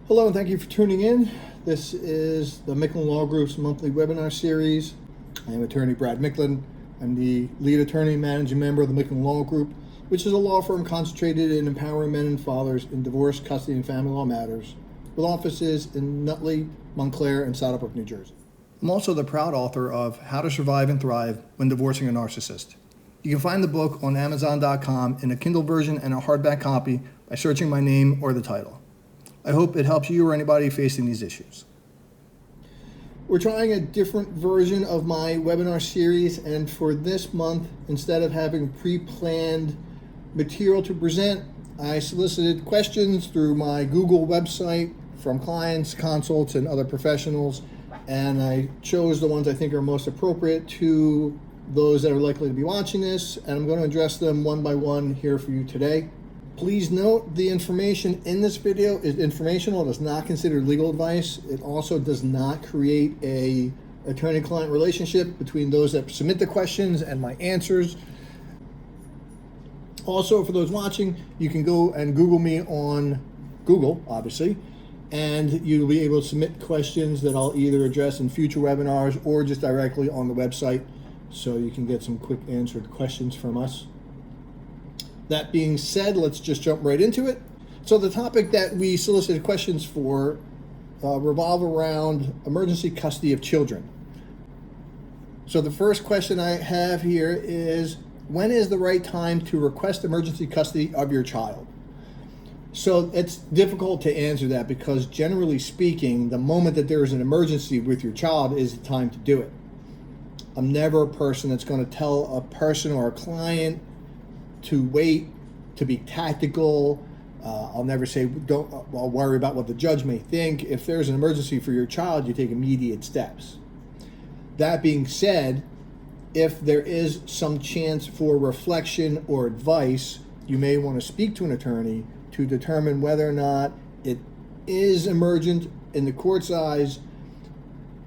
Hello and thank you for tuning in. This is the Micklin Law Group's monthly webinar series. I am attorney Brad Micklin. I'm the lead attorney and managing member of the Micklin Law Group, which is a law firm concentrated in empowering men and fathers in divorce, custody, and family law matters, with offices in Nutley, Montclair, and Saddle Brook, New Jersey. I'm also the proud author of How to Survive and Thrive When Divorcing a Narcissist. You can find the book on Amazon.com in a Kindle version and a hardback copy by searching my name or the title. I hope it helps you or anybody facing these issues. We're trying a different version of my webinar series, and for this month, instead of having pre-planned material to present, I solicited questions through my Google website from clients, consults, and other professionals, and I chose the ones I think are most appropriate to those that are likely to be watching this, and I'm going to address them one by one here for you today. Please note the information in this video is informational. It is not considered legal advice. It also does not create a attorney-client relationship between those that submit the questions and my answers. Also, for those watching, you can go and Google me on Google, obviously, and you'll be able to submit questions that I'll either address in future webinars or just directly on the website, so you can get some quick answered questions from us. That being said, let's just jump right into it. So the topic that we solicited questions for revolve around emergency custody of children. So the first question I have here is, when is the right time to request emergency custody of your child? So it's difficult to answer that because generally speaking, the moment that there is an emergency with your child is the time to do it. I'm never a person that's going to tell a person or a client to wait, to be tactical. I'll never say, I'll worry about what the judge may think. If there's an emergency for your child, you take immediate steps. That being said, if there is some chance for reflection or advice, you may want to speak to an attorney to determine whether or not it is emergent in the court's eyes,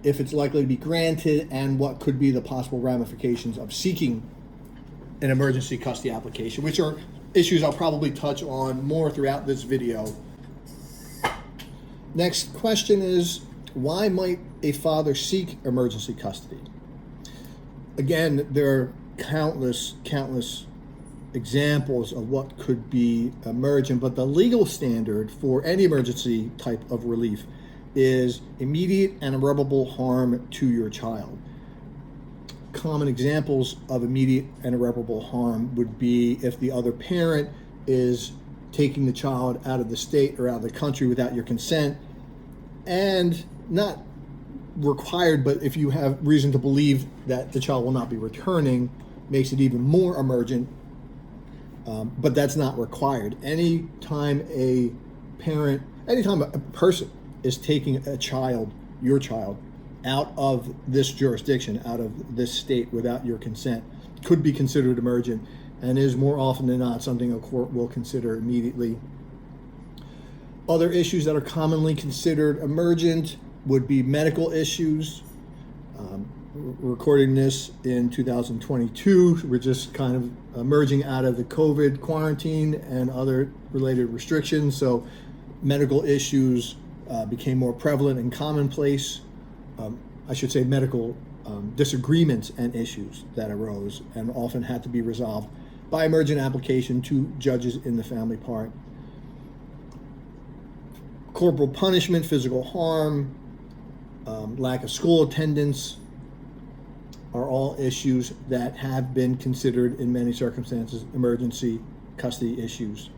if it's likely to be granted, and what could be the possible ramifications of seeking an emergency custody application, which are issues I'll probably touch on more throughout this video. Next question is, why might a father seek emergency custody? Again, there are countless examples of what could be emergent, but the legal standard for any emergency type of relief is immediate and irreparable harm to your child. Common examples of immediate and irreparable harm would be if the other parent is taking the child out of the state or out of the country without your consent, and not required, but if you have reason to believe that the child will not be returning, makes it even more emergent, but that's not required. Anytime a person is taking a child, your child, out of this jurisdiction, out of this state without your consent, could be considered emergent, and is more often than not something a court will consider immediately. Other issues that are commonly considered emergent would be medical issues. Recording this in 2022, we're just kind of emerging out of the COVID quarantine and other related restrictions, so medical issues became more prevalent and commonplace. I should say medical disagreements and issues that arose and often had to be resolved by emergent application to judges in the family part. Corporal punishment, physical harm, lack of school attendance are all issues that have been considered in many circumstances emergency custody issues.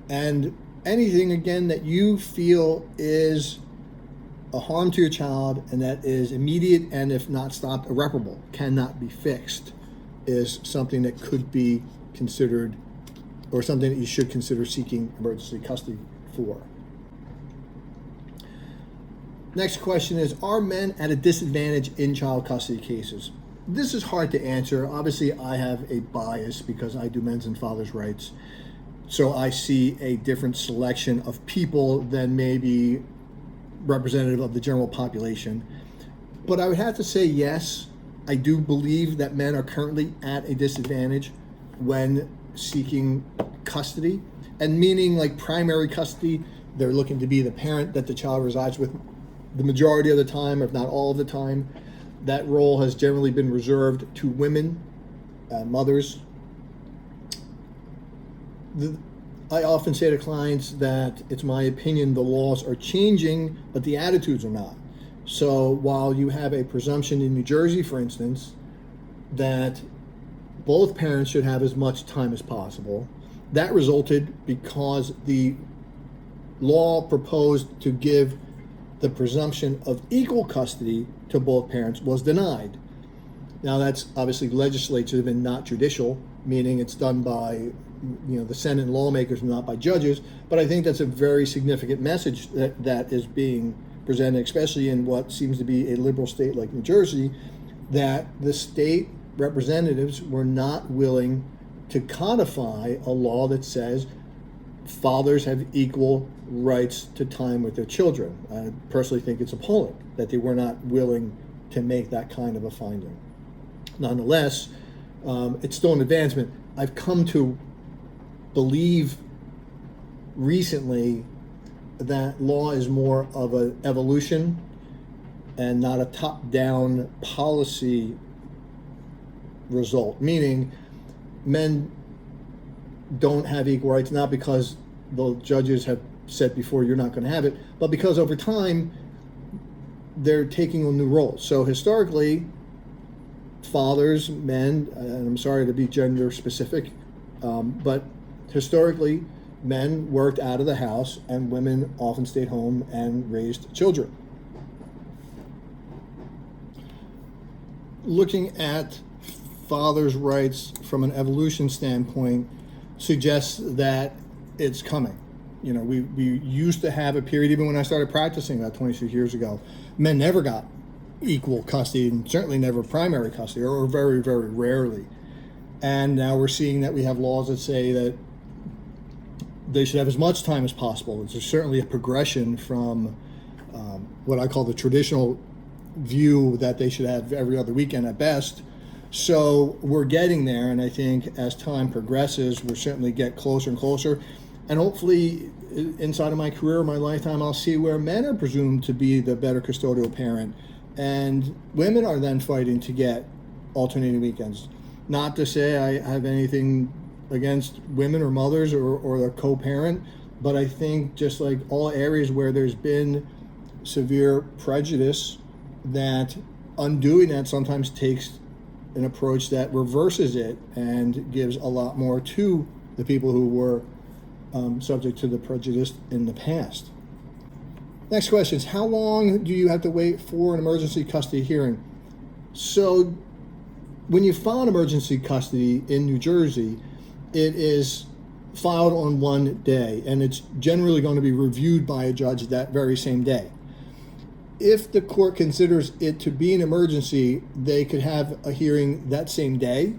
And anything, again, that you feel is a harm to your child and that is immediate and, if not stopped, irreparable, cannot be fixed, is something that could be considered, or something that you should consider seeking emergency custody for. Next question is, are men at a disadvantage in child custody cases? This is hard to answer. Obviously, I have a bias because I do men's and fathers' rights, so I see a different selection of people than maybe representative of the general population. But I would have to say yes, I do believe that men are currently at a disadvantage when seeking custody, and meaning like primary custody they're looking to be the parent that the child resides with the majority of the time, if not all of the time. That role has generally been reserved to women, mothers. I often say to clients that it's my opinion the laws are changing, but the attitudes are not. So while you have a presumption in New Jersey, for instance, that both parents should have as much time as possible, that resulted because the law proposed to give the presumption of equal custody to both parents was denied. Now that's obviously legislative and not judicial, meaning it's done by the Senate and lawmakers and not by judges. But I think that's a very significant message that is being presented, especially in what seems to be a liberal state like New Jersey, that the state representatives were not willing to codify a law that says fathers have equal rights to time with their children. I personally think it's appalling that they were not willing to make that kind of a finding. Nonetheless, it's still an advancement. I've come to believe recently that law is more of an evolution and not a top-down policy result, meaning men don't have equal rights, not because the judges have said before you're not going to have it, but because over time they're taking on new roles. So historically, fathers, men, and I'm sorry to be gender specific, but historically men worked out of the house and women often stayed home and raised children. Looking at fathers' rights from an evolution standpoint suggests that it's coming. We used to have a period, even when I started practicing about 26 years ago, men never got equal custody and certainly never primary custody, or very, very rarely. And now we're seeing that we have laws that say that they should have as much time as possible. There's certainly a progression from what I call the traditional view that they should have every other weekend at best. So we're getting there, and I think as time progresses, we'll certainly get closer and closer. And hopefully, inside of my career, my lifetime, I'll see where men are presumed to be the better custodial parent, and women are then fighting to get alternating weekends. Not to say I have anything against women or mothers or the co-parent, but I think just like all areas where there's been severe prejudice, that undoing that sometimes takes an approach that reverses it and gives a lot more to the people who were subject to the prejudice in the past. Next question is, how long do you have to wait for an emergency custody hearing? So when you file an emergency custody in New Jersey, it is filed on one day, and it's generally going to be reviewed by a judge that very same day. If the court considers it to be an emergency, they could have a hearing that same day.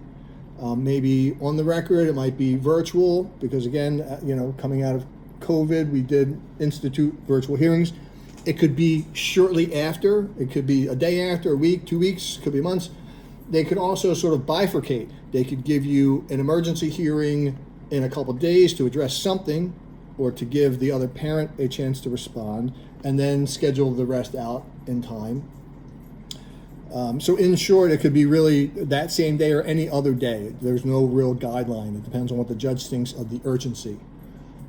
Maybe on the record, it might be virtual, because again, coming out of COVID, we did institute virtual hearings. It could be shortly after, it could be a day after, a week, 2 weeks, could be months. They could also sort of bifurcate. They could give you an emergency hearing in a couple of days to address something, or to give the other parent a chance to respond, and then schedule the rest out in time. So in short, it could be really that same day or any other day. There's no real guideline. It depends on what the judge thinks of the urgency.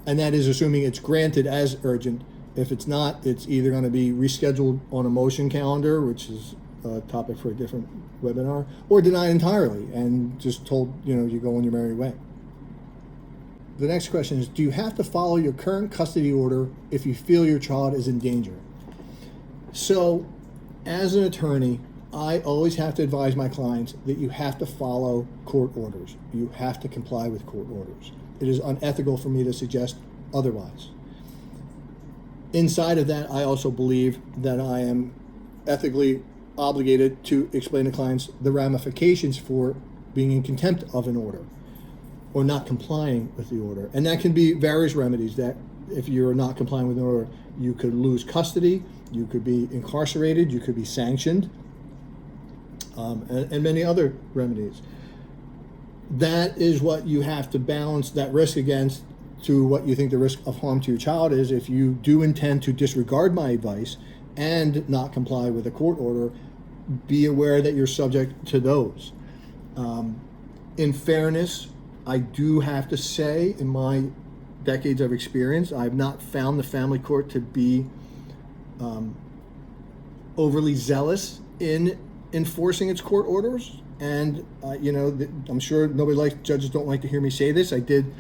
And that is assuming it's granted as urgent. If it's not, it's either going to be rescheduled on a motion calendar, which is a topic for a different webinar, or denied entirely and just told, you go on your merry way. The next question is, do you have to follow your current custody order if you feel your child is in danger? So, as an attorney, I always have to advise my clients that you have to follow court orders. You have to comply with court orders. It is unethical for me to suggest otherwise. Inside of that, I also believe that I am ethically obligated to explain to clients the ramifications for being in contempt of an order or not complying with the order. And that can be various remedies. That if you're not complying with an order, you could lose custody, you could be incarcerated, you could be sanctioned, and many other remedies. That is what you have to balance that risk against, to what you think the risk of harm to your child is. If you do intend to disregard my advice and not comply with a court order, be aware that you're subject to those. In fairness, I do have to say, in my decades of experience, I've not found the family court to be overly zealous in enforcing its court orders. And I'm sure judges don't like to hear me say this. I did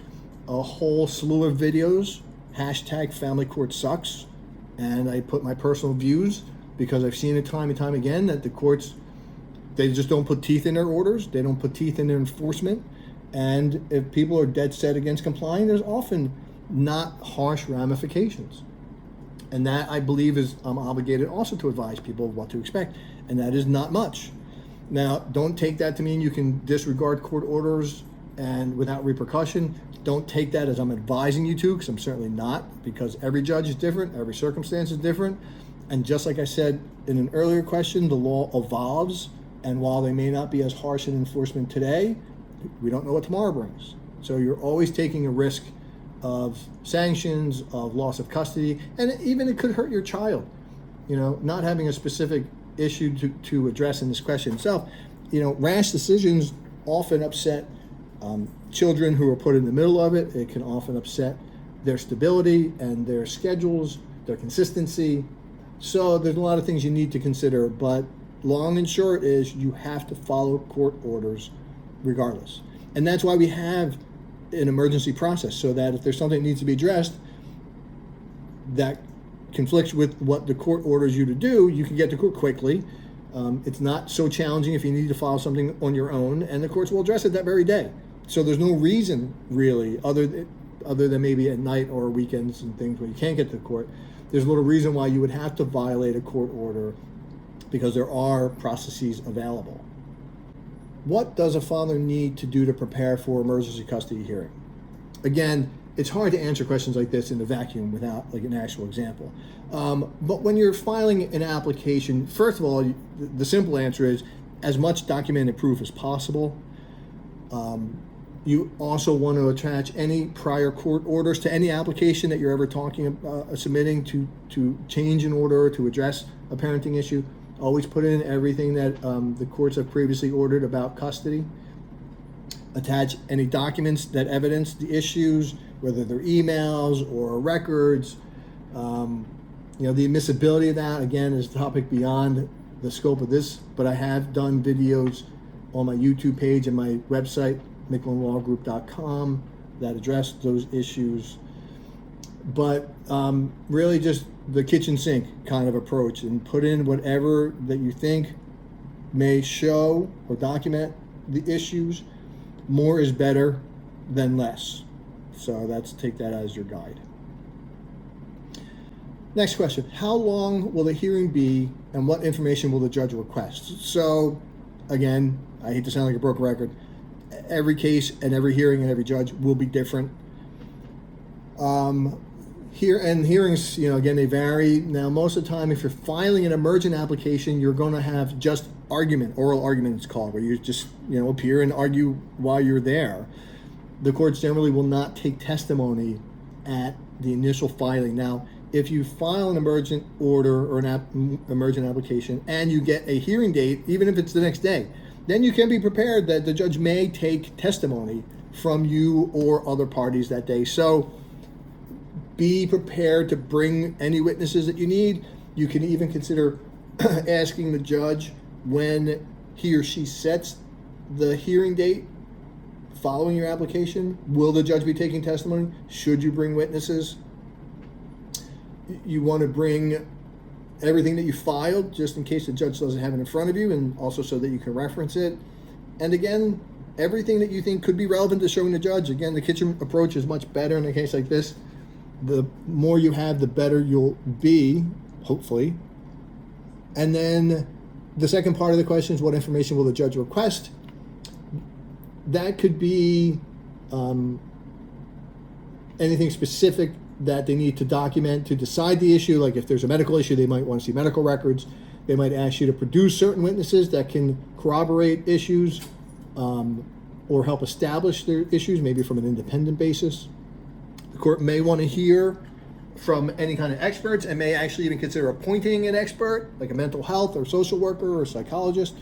a whole slew of videos, #FamilyCourtSucks, and I put my personal views, because I've seen it time and time again that the courts, they just don't put teeth in their orders. They don't put teeth in their enforcement. And if people are dead set against complying, there's often not harsh ramifications. And that, I believe, is I'm obligated also to advise people of what to expect. And that is not much. Now, don't take that to mean you can disregard court orders and without repercussion. Don't take that as I'm advising you to, because I'm certainly not, because every judge is different, every circumstance is different. And just like I said in an earlier question, the law evolves. And while they may not be as harsh in enforcement today, we don't know what tomorrow brings. So you're always taking a risk of sanctions, of loss of custody, and even it could hurt your child. Not having a specific issue to address in this question itself, rash decisions often upset children who are put in the middle of it. It can often upset their stability and their schedules, their consistency. So there's a lot of things you need to consider, but long and short is you have to follow court orders regardless. And that's why we have an emergency process, so that if there's something that needs to be addressed that conflicts with what the court orders you to do, you can get to court quickly. It's not so challenging if you need to file something on your own, and the courts will address it that very day. So there's no reason really, other than maybe at night or weekends and things when you can't get to the court, there's little reason why you would have to violate a court order, because there are processes available. What does a father need to do to prepare for emergency custody hearing? Again, it's hard to answer questions like this in a vacuum without an actual example. But when you're filing an application, first of all, the simple answer is as much documented proof as possible. You also want to attach any prior court orders to any application that you're ever submitting to change an order, to address a parenting issue. Always put in everything that the courts have previously ordered about custody. Attach any documents that evidence the issues, whether they're emails or records. The admissibility of that, again, is a topic beyond the scope of this, but I have done videos on my YouTube page and my website, micklinlawgroup.com, that address those issues. But really just the kitchen sink kind of approach, and put in whatever that you think may show or document the issues. More is better than less. So take that as your guide. Next question. How long will the hearing be, and what information will the judge request? So again, I hate to sound like a broken record. Every case and every hearing and every judge will be different. Hearings, again, they vary. Now, most of the time, if you're filing an emergent application, you're going to have just oral argument it's called, where you just, appear and argue while you're there. The courts generally will not take testimony at the initial filing. Now, if you file an emergent order or an emergent application and you get a hearing date, even if it's the next day, then you can be prepared that the judge may take testimony from you or other parties that day. So be prepared to bring any witnesses that you need. You can even consider asking the judge, when he or she sets the hearing date following your application, will the judge be taking testimony? Should you bring witnesses? You want to bring everything that you filed, just in case the judge doesn't have it in front of you, and also so that you can reference it. And again, everything that you think could be relevant to showing the judge. Again, the kitchen approach is much better in a case like this. The more you have, the better you'll be, hopefully. And then the second part of the question is, what information will the judge request? That could be anything specific that they need to document to decide the issue. Like if there's a medical issue, they might want to see medical records. They might ask you to produce certain witnesses that can corroborate issues or help establish their issues, maybe from an independent basis. The court may want to hear from any kind of experts and may actually even consider appointing an expert, like a mental health or social worker or psychologist,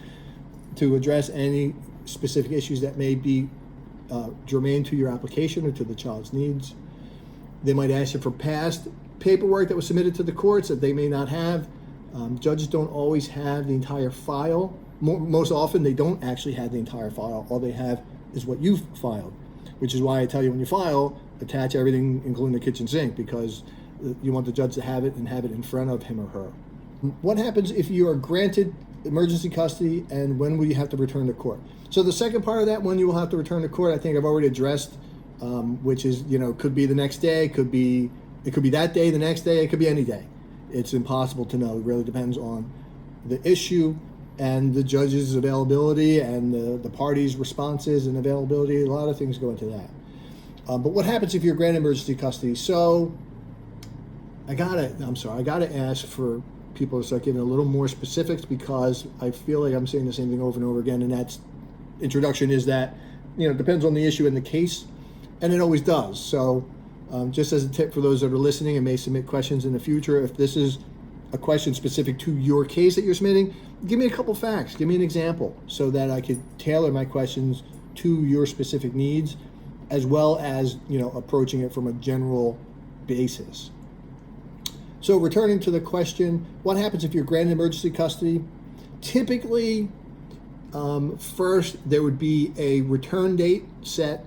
to address any specific issues that may be germane to your application or to the child's needs. They might ask you for past paperwork that was submitted to the courts that they may not have. Judges don't always have the entire file. Most often they don't actually have the entire file. All they have is what you've filed, which is why I tell you when you file, attach everything, including the kitchen sink, because you want the judge to have it and have it in front of him or her. What happens if you are granted emergency custody, and when will you have to return to court? So the second part of that, when you will have to return to court, I think I've already addressed, which is, could be the next day, it could be that day, the next day, it could be any day. It's impossible to know. It really depends on the issue and the judge's availability and the parties' responses and availability. A lot of things go into that. But what happens if you're granted emergency custody? So I gotta ask for people to start giving a little more specifics, because I feel like I'm saying the same thing over and over again, and that's introduction is that, it depends on the issue and the case, and it always does. So just as a tip for those that are listening and may submit questions in the future, if this is a question specific to your case that you're submitting, give me a couple facts, give me an example, so that I could tailor my questions to your specific needs, as well as, approaching it from a general basis. So returning to the question, what happens if you're granted emergency custody? Typically, first, there would be a return date set.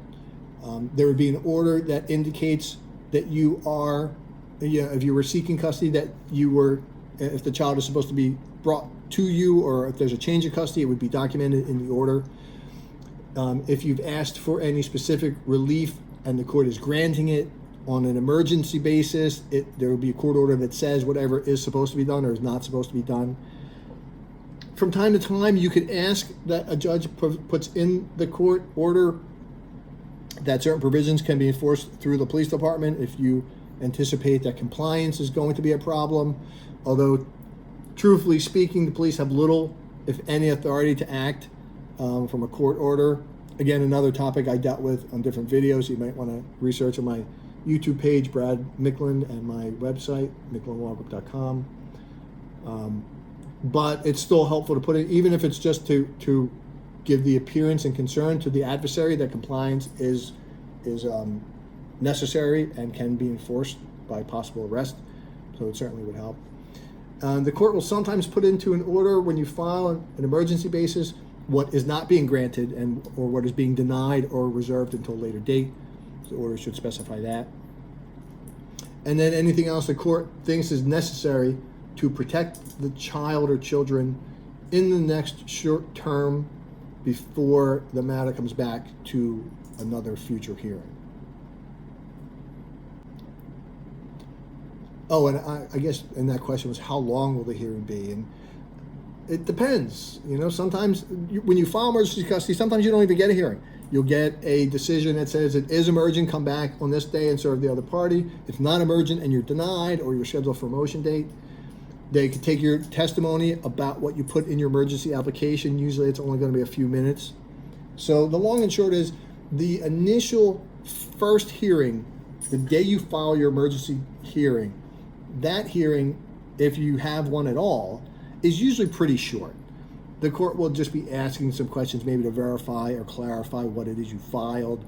There would be an order that indicates that you are, if you were seeking custody, that you were, if the child is supposed to be brought to you, or if there's a change of custody, it would be documented in the order. If you've asked for any specific relief and the court is granting it on an emergency basis, there will be a court order that says whatever is supposed to be done or is not supposed to be done. From time to time, you could ask that a judge puts in the court order that certain provisions can be enforced through the police department if you anticipate that compliance is going to be a problem. Although, truthfully speaking, the police have little, if any, authority to act from a court order. Again, another topic I dealt with on different videos. You might want to research on my YouTube page, Brad Micklin, and my website, micklinlawgroup.com. But it's still helpful to put it, even if it's just to give the appearance and concern to the adversary that compliance is necessary and can be enforced by possible arrest. So it certainly would help. The court will sometimes put into an order when you file an emergency basis what is not being granted or what is being denied or reserved until a later date. The order should specify that. And then anything else the court thinks is necessary to protect the child or children in the next short term before the matter comes back to another future hearing. Oh, and I guess, and that question was, how long will the hearing be? And it depends. Sometimes when you file emergency custody, sometimes you don't even get a hearing. You'll get a decision that says it is emergent, come back on this day and serve the other party. If not emergent and you're denied or you're scheduled for a motion date, they could take your testimony about what you put in your emergency application. Usually it's only going to be a few minutes. So the long and short is, the initial first hearing, the day you file your emergency hearing, that hearing, if you have one at all, is usually pretty short. The court will just be asking some questions, maybe to verify or clarify what it is you filed,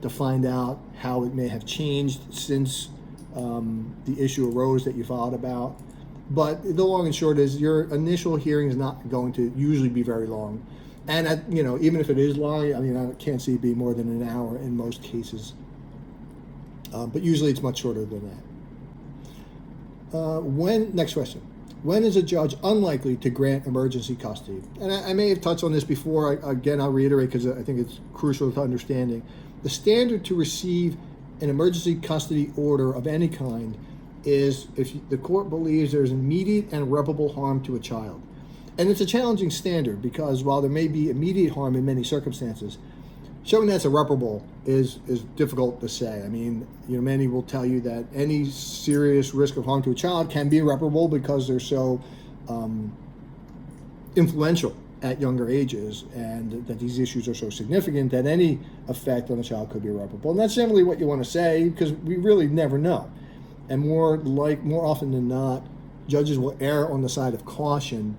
to find out how it may have changed since the issue arose that you filed about. But the long and short is, your initial hearing is not going to usually be very long. And even if it is long, I can't see it being more than an hour in most cases. But usually it's much shorter than that. Next question. When is a judge unlikely to grant emergency custody? And I may have touched on this before. Again, I'll reiterate because I think it's crucial to understanding. The standard to receive an emergency custody order of any kind is if the court believes there's immediate and irreparable harm to a child. And it's a challenging standard because while there may be immediate harm in many circumstances, showing that's irreparable is difficult to say. Many will tell you that any serious risk of harm to a child can be irreparable because they're so influential at younger ages, and that these issues are so significant that any effect on a child could be irreparable. And that's generally what you want to say, because we really never know. And more often than not, judges will err on the side of caution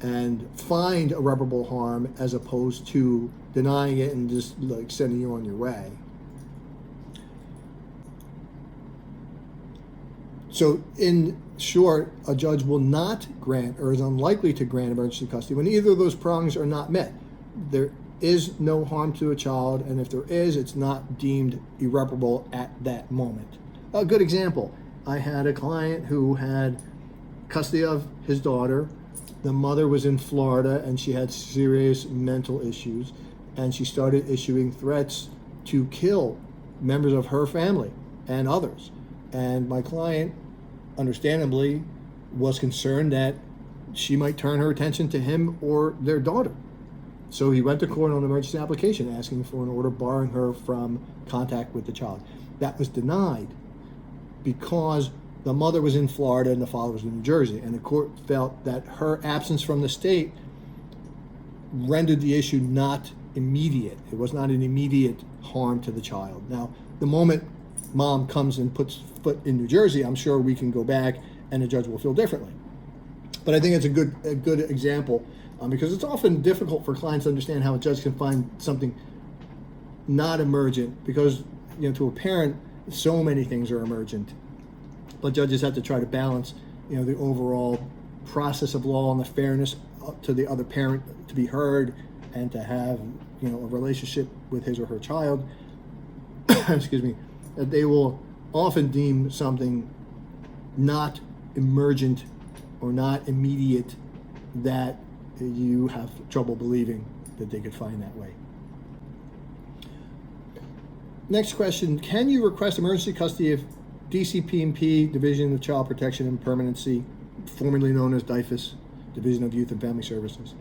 and find irreparable harm as opposed to denying it and just like sending you on your way. So in short, a judge will not grant or is unlikely to grant emergency custody when either of those prongs are not met. There is no harm to a child, and if there is, it's not deemed irreparable at that moment. A good example, I had a client who had custody of his daughter. The mother was in Florida and she had serious mental issues, and she started issuing threats to kill members of her family and others. And my client, understandably, was concerned that she might turn her attention to him or their daughter. So he went to court on an emergency application asking for an order barring her from contact with the child. That was denied because the mother was in Florida and the father was in New Jersey, and the court felt that her absence from the state rendered the issue not immediate. It was not an immediate harm to the child. Now, the moment mom comes and puts foot in New Jersey, I'm sure we can go back and the judge will feel differently. But I think it's a good example because it's often difficult for clients to understand how a judge can find something not emergent, because to a parent so many things are emergent, but judges have to try to balance the overall process of law and the fairness to the other parent to be heard and to have a relationship with his or her child. Excuse me. That they will often deem something not emergent or not immediate that you have trouble believing that they could find that way. Next question, can you request emergency custody if DCP&P, Division of Child Protection and Permanency, formerly known as DYFS, Division of Youth and Family Services?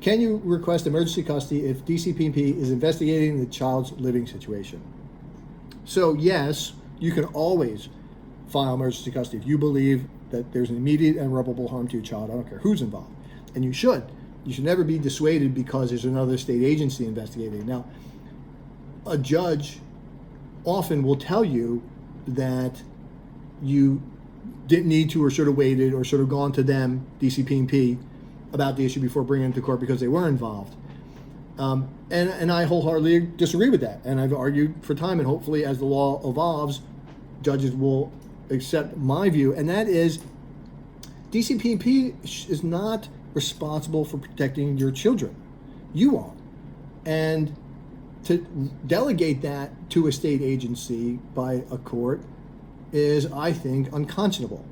Can you request emergency custody if DCP&P is investigating the child's living situation? So yes, you can always file emergency custody if you believe that there's an immediate and irreparable harm to your child. I don't care who's involved. And you should. You should never be dissuaded because there's another state agency investigating. Now, a judge often will tell you that you didn't need to or should have waited or should have gone to them, DCP&P, about the issue before bringing it to court because they were involved. And I wholeheartedly disagree with that. And I've argued for time, and hopefully as the law evolves, judges will accept my view. And that is DCP&P is not responsible for protecting your children. You are. And to delegate that to a state agency by a court is, I think, unconscionable.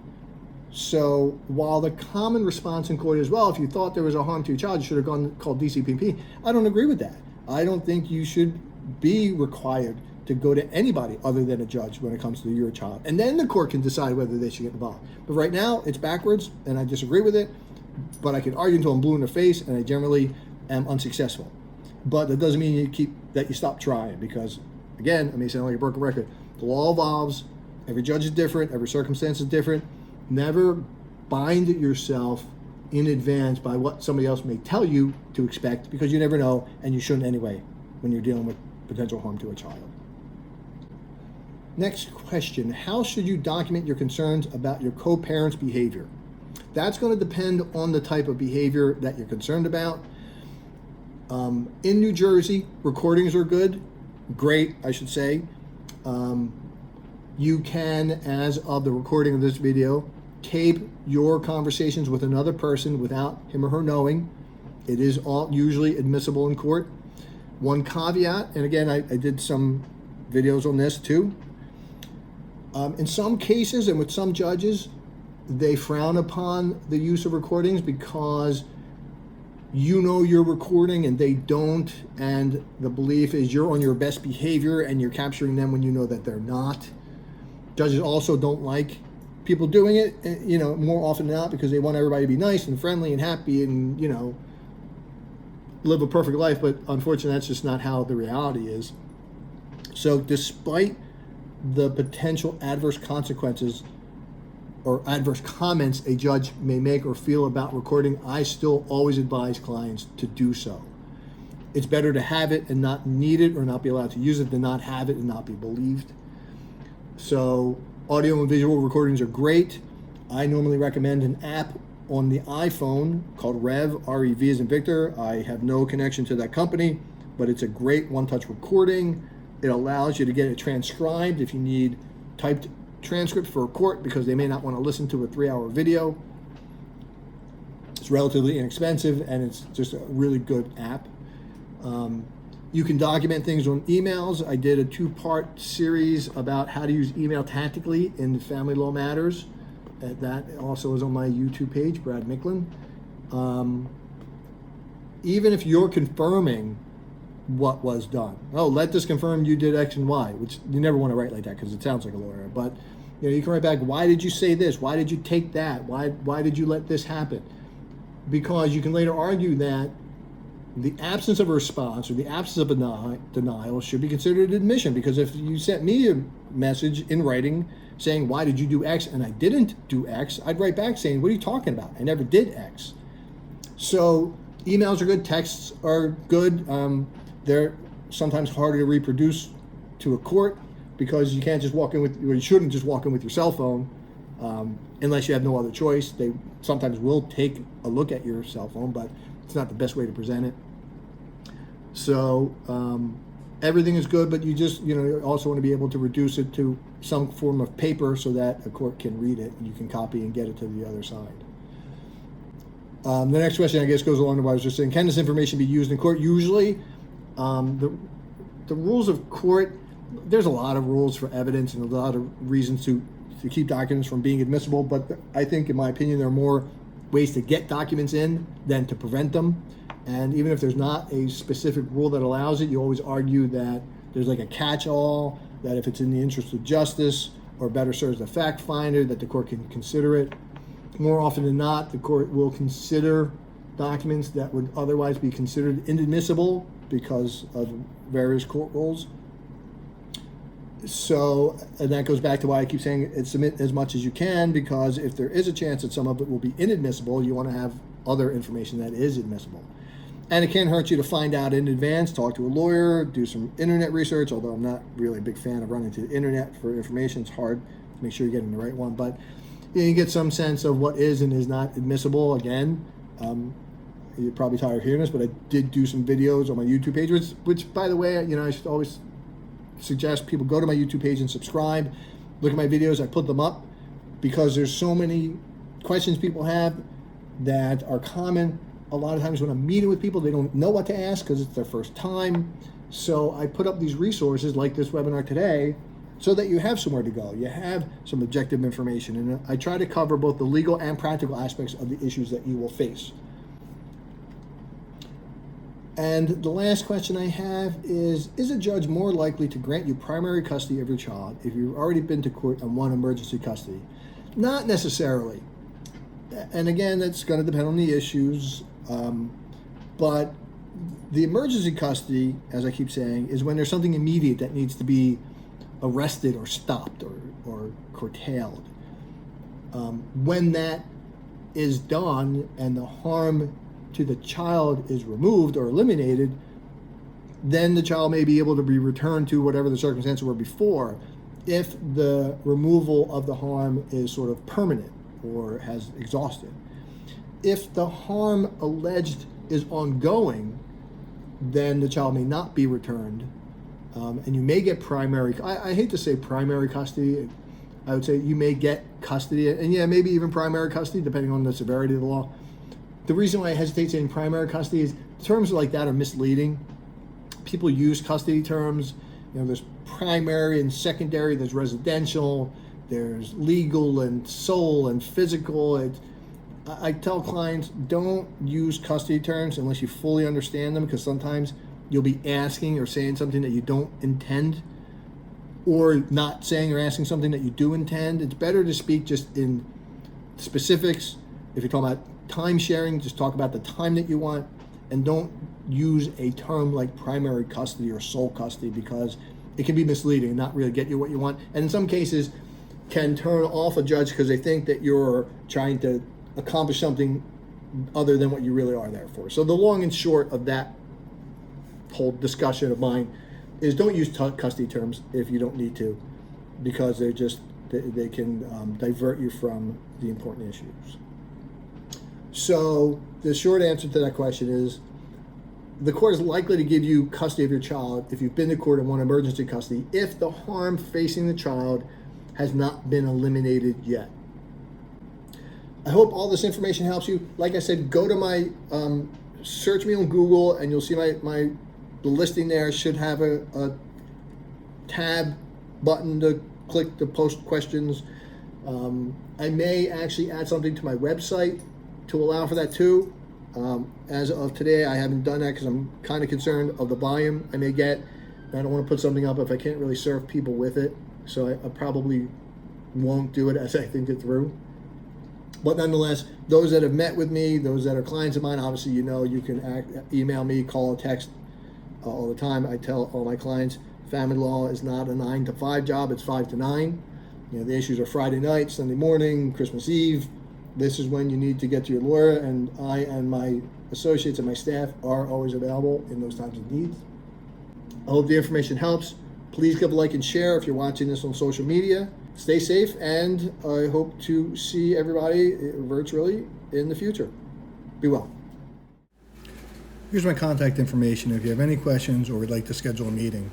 So while the common response in court is, well, if you thought there was a harm to your child, you should have called DCP&P. I don't agree with that. I don't think you should be required to go to anybody other than a judge when it comes to your child. And then the court can decide whether they should get involved. But right now, it's backwards, and I disagree with it. But I can argue until I'm blue in the face, and I generally am unsuccessful. But that doesn't mean you stop trying, because, again, I may sound like a broken record. The law evolves. Every judge is different. Every circumstance is different. Never bind yourself in advance by what somebody else may tell you to expect, because you never know, and you shouldn't anyway when you're dealing with potential harm to a child. Next question, how should you document your concerns about your co-parent's behavior? That's going to depend on the type of behavior that you're concerned about. In New Jersey, recordings are great, I should say. You can, as of the recording of this video, tape your conversations with another person without him or her knowing. It is usually admissible in court. One caveat, and again, I did some videos on this too. In some cases and with some judges, they frown upon the use of recordings because you're recording and they don't, and the belief is you're on your best behavior and you're capturing them when you know that they're not. Judges also don't like people doing it, more often than not, because they want everybody to be nice and friendly and happy and, live a perfect life. But unfortunately, that's just not how the reality is. So despite the potential adverse consequences or adverse comments a judge may make or feel about recording, I still always advise clients to do so. It's better to have it and not need it or not be allowed to use it than not have it and not be believed. So audio and visual recordings are great. I normally recommend an app on the iPhone called Rev, R-E-V as in Victor. I have no connection to that company, but it's a great one-touch recording. It allows you to get it transcribed if you need typed transcript for a court because they may not want to listen to a 3-hour video. It's relatively inexpensive and it's just a really good app. You can document things on emails. I did a 2-part series about how to use email tactically in family law matters. That also is on my YouTube page, Brad Micklin. Even if you're confirming what was done. Oh, let this confirm you did X and Y, which you never want to write like that because it sounds like a lawyer. But you can write back, why did you say this? Why did you take that? Why did you let this happen? Because you can later argue that the absence of a response or the absence of a denial should be considered admission, because if you sent me a message in writing saying, why did you do X and I didn't do X, I'd write back saying, what are you talking about? I never did X. So emails are good, texts are good. They're sometimes harder to reproduce to a court because you can't just walk in with, or you shouldn't just walk in with your cell phone unless you have no other choice. They sometimes will take a look at your cell phone, but it's not the best way to present it. So everything is good, but you just, you also want to be able to reduce it to some form of paper so that a court can read it and you can copy and get it to the other side. The next question, I guess, goes along to what I was just saying. Can this information be used in court? Usually, the rules of court, there's a lot of rules for evidence and a lot of reasons to keep documents from being admissible, but I think, in my opinion, there are more ways to get documents in than to prevent them. And even if there's not a specific rule that allows it, you always argue that there's like a catch-all, that if it's in the interest of justice or better serves the fact finder, that the court can consider it. More often than not, the court will consider documents that would otherwise be considered inadmissible because of various court rules. So, and that goes back to why I keep saying submit as much as you can, because if there is a chance that some of it will be inadmissible, you want to have other information that is admissible. And it can't hurt you to find out in advance, talk to a lawyer, do some internet research, although I'm not really a big fan of running to the internet for information. It's hard to make sure you're getting the right one. But you get some sense of what is and is not admissible. Again, you're probably tired of hearing this, but I did do some videos on my YouTube page, which by the way, I should always suggest people go to my YouTube page and subscribe. Look at my videos. I put them up because there's so many questions people have that are common. A lot of times when I'm meeting with people, they don't know what to ask because it's their first time. So I put up these resources like this webinar today so that you have somewhere to go. You have some objective information. And I try to cover both the legal and practical aspects of the issues that you will face. And the last question I have is a judge more likely to grant you primary custody of your child if you've already been to court and won emergency custody? Not necessarily. And again, that's going to depend on the issues. But the emergency custody, as I keep saying, is when there's something immediate that needs to be arrested or stopped or curtailed. When that is done and the harm to the child is removed or eliminated, then the child may be able to be returned to whatever the circumstances were before if the removal of the harm is sort of permanent or has exhausted. If the harm alleged is ongoing, then the child may not be returned, and you may get primary, I hate to say primary custody, I would say you may get custody, and yeah, maybe even primary custody, depending on the severity of the law. The reason why I hesitate saying primary custody is terms like that are misleading. People use custody terms. There's primary and secondary, there's residential, there's legal and sole and physical. I tell clients, don't use custody terms unless you fully understand them, because sometimes you'll be asking or saying something that you don't intend, or not saying or asking something that you do intend. It's better to speak just in specifics. If you're talking about time sharing, just talk about the time that you want, and don't use a term like primary custody or sole custody, because it can be misleading and not really get you what you want. And in some cases, can turn off a judge because they think that you're trying to accomplish something other than what you really are there for. So the long and short of that whole discussion of mine is don't use custody terms if you don't need to, because they can divert you from the important issues. So the short answer to that question is the court is likely to give you custody of your child if you've been to court and won emergency custody if the harm facing the child has not been eliminated yet. I hope all this information helps you. Like I said, go to my, search me on Google and you'll see the listing there should have a tab button to click to post questions. I may actually add something to my website to allow for that too. As of today, I haven't done that because I'm kind of concerned of the volume I may get. I don't want to put something up if I can't really serve people with it. So I probably won't do it as I think it through. But nonetheless, those that have met with me, those that are clients of mine, obviously you can email me, call, text all the time. I tell all my clients, family law is not a 9 to 5 job, it's 5 to 9. The issues are Friday night, Sunday morning, Christmas Eve. This is when you need to get to your lawyer, and I and my associates and my staff are always available in those times of need. I hope the information helps. Please give a like and share if you're watching this on social media. Stay safe, and I hope to see everybody virtually in the future. Be well. Here's my contact information if you have any questions or would like to schedule a meeting.